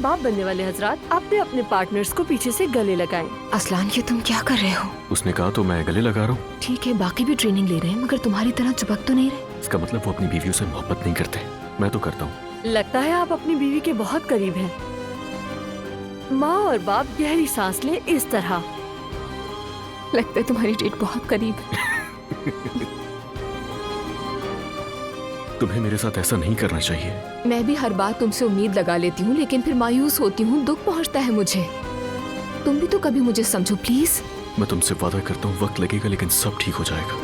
बाप बनने वाले हजरात, आप भी अपने पार्टनर्स को पीछे से गले लगाएं। असलान, ये तुम क्या कर रहे हो? उसने कहा तो मैं गले लगा रहा हूँ। ठीक है, बाकी भी ट्रेनिंग ले रहे हैं, मगर तुम्हारी तरह चिपक तो नहीं रहे। इसका मतलब वो अपनी बीवियों से मोहब्बत नहीं करते। मैं तो करता हूँ। लगता है आप अपनी बीवी के बहुत करीब हैं। माँ और बाप गहरी सांस ले इस तरह। लगता है तुम्हारी डेट बहुत करीब है। तुम्हें मेरे साथ ऐसा नहीं करना चाहिए। मैं भी हर बात तुमसे उम्मीद लगा लेती हूँ, लेकिन फिर मायूस होती हूँ, दुख पहुँचता है मुझे। तुम भी तो कभी मुझे समझो प्लीज। मैं तुमसे वादा करता हूँ, वक्त लगेगा लेकिन सब ठीक हो जाएगा।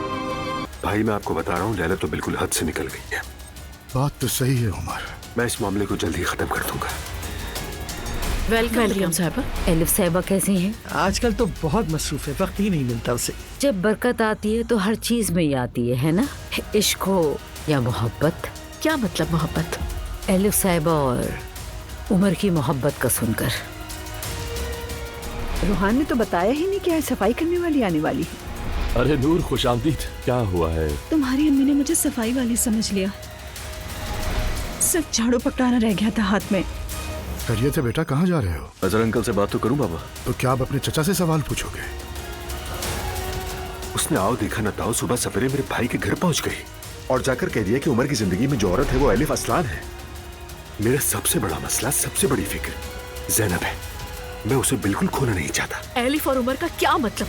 भाई मैं आपको बता रहा हूँ, लैला तो बिल्कुल हद से निकल गई है। बात तो सही है उमर। मैं इस मामले को जल्दी खत्म कर दूंगा। वेलकम साहिबा। एलिफ साहिबा कैसी हैं? आजकल तो बहुत मसरूफ है, वक्त ही नहीं मिलता उसे। जब बरकत आती है तो हर चीज में ही आती है ना? इश्क हो या मोहब्बत। क्या मतलब मोहब्बत? एलिफ साहिबा और उमर की मोहब्बत का सुनकर। रूहान ने तो बताया ही नहीं कि सफाई करने वाली आने वाली है। अरे नूर, खुशामदीद। क्या हुआ है? तुम्हारी अम्मी ने मुझे सफाई वाली समझ लिया, सिर्फ झाड़ू पकड़ाना रह गया था हाथ में। खैरियत है बेटा, कहाँ जा रहे हो? अजहर अंकल से बात तो करूं बाबा। तो क्या आप अपने चचा से सवाल पूछोगे? उसने आओ देखा न ताओ सुबह सवेरे मेरे भाई के घर पहुंच गई और जाकर कह दिया कि उमर की जिंदगी में जो औरत है वो एलिफ असलान है। मेरा सबसे बड़ा मसला, सबसे बड़ी फिक्र ज़ैनब है। मैं उसे बिल्कुल खोना नहीं चाहता। एलिफ और उमर का क्या मतलब?